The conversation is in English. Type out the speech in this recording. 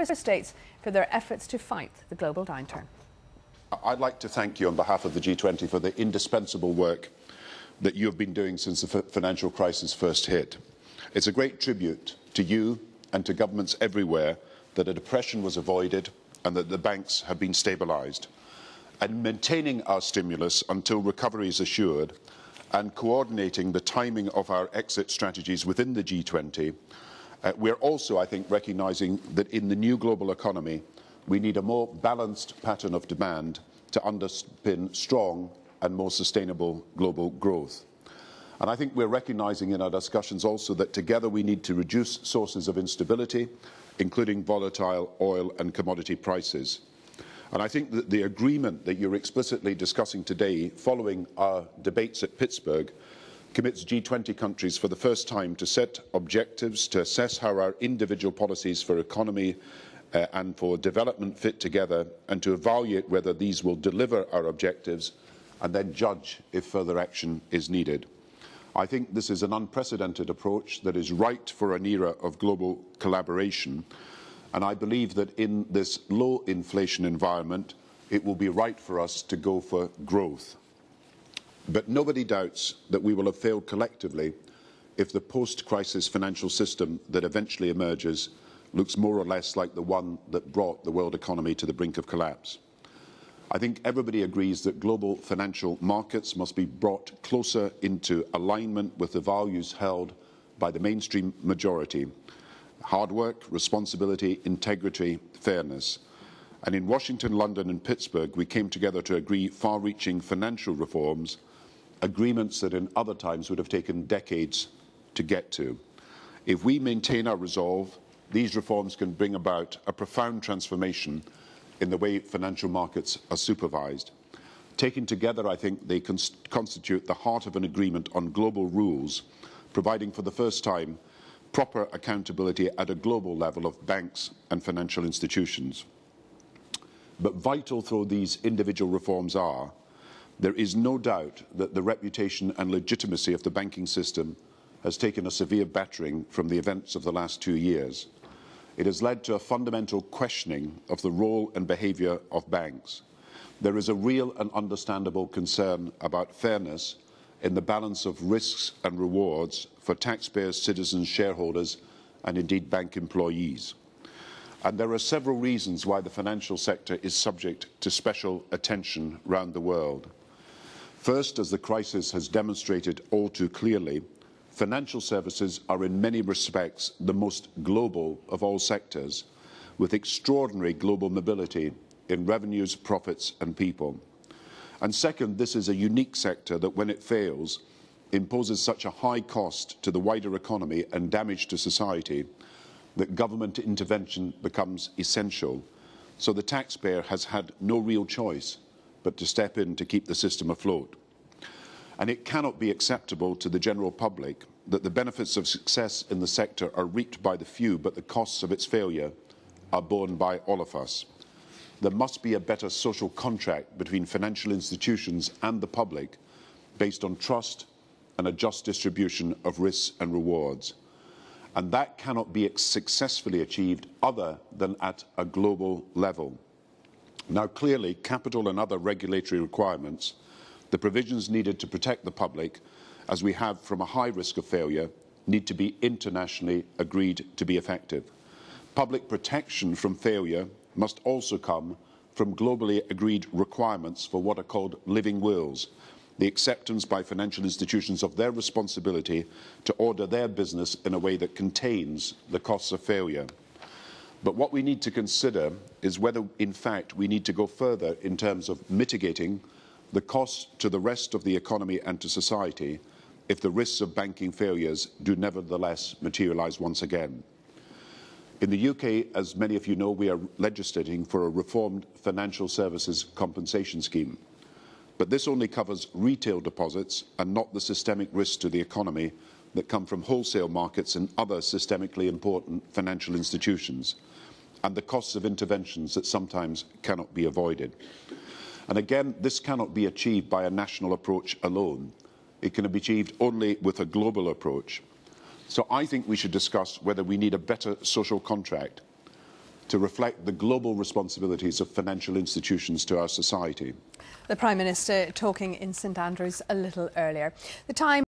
states for their efforts to fight the global downturn. I'd like to thank you on behalf of the G20 for the indispensable work that you have been doing since the financial crisis first hit. It's a great tribute to you and to governments everywhere that a depression was avoided and that the banks have been stabilised. And maintaining our stimulus until recovery is assured and coordinating the timing of our exit strategies within the G20, we're also, I think, recognising that in the new global economy, we need a more balanced pattern of demand to underpin strong and more sustainable global growth. And I think we're recognising in our discussions also that together we need to reduce sources of instability, including volatile oil and commodity prices. And I think that the agreement that you're explicitly discussing today, following our debates at Pittsburgh, commits G20 countries for the first time to set objectives, to assess how our individual policies for economy and for development fit together, and to evaluate whether these will deliver our objectives, and then judge if further action is needed. I think this is an unprecedented approach that is right for an era of global collaboration, and I believe that in this low inflation environment, it will be right for us to go for growth. But nobody doubts that we will have failed collectively if the post-crisis financial system that eventually emerges looks more or less like the one that brought the world economy to the brink of collapse. I think everybody agrees that global financial markets must be brought closer into alignment with the values held by the mainstream majority: hard work, responsibility, integrity, fairness. And in Washington, London and Pittsburgh, we came together to agree far-reaching financial reforms, agreements that in other times would have taken decades to get to. If we maintain our resolve, these reforms can bring about a profound transformation in the way financial markets are supervised. Taken together, I think they constitute the heart of an agreement on global rules, providing for the first time proper accountability at a global level of banks and financial institutions. But vital though these individual reforms are, there is no doubt that the reputation and legitimacy of the banking system has taken a severe battering from the events of the last 2 years. It has led to a fundamental questioning of the role and behaviour of banks. There is a real and understandable concern about fairness in the balance of risks and rewards for taxpayers, citizens, shareholders, and indeed bank employees. And there are several reasons why the financial sector is subject to special attention around the world. First, as the crisis has demonstrated all too clearly, financial services are in many respects the most global of all sectors, with extraordinary global mobility in revenues, profits and people. And second, this is a unique sector that, when it fails, imposes such a high cost to the wider economy and damage to society that government intervention becomes essential. So the taxpayer has had no real choice but to step in to keep the system afloat. And it cannot be acceptable to the general public that the benefits of success in the sector are reaped by the few, but the costs of its failure are borne by all of us. There must be a better social contract between financial institutions and the public based on trust and a just distribution of risks and rewards. And that cannot be successfully achieved other than at a global level. Now, clearly, capital and other regulatory requirements, the provisions needed to protect the public, as we have from a high risk of failure, need to be internationally agreed to be effective. Public protection from failure must also come from globally agreed requirements for what are called living wills, the acceptance by financial institutions of their responsibility to order their business in a way that contains the costs of failure. But what we need to consider is whether, in fact, we need to go further in terms of mitigating the costs to the rest of the economy and to society if the risks of banking failures do nevertheless materialise once again. In the UK, as many of you know, we are legislating for a reformed financial services compensation scheme. But this only covers retail deposits and not the systemic risks to the economy that come from wholesale markets and other systemically important financial institutions, and the costs of interventions that sometimes cannot be avoided. And again, this cannot be achieved by a national approach alone. It can be achieved only with a global approach. So I think we should discuss whether we need a better social contract to reflect the global responsibilities of financial institutions to our society. The Prime Minister talking in St Andrews a little earlier. The Time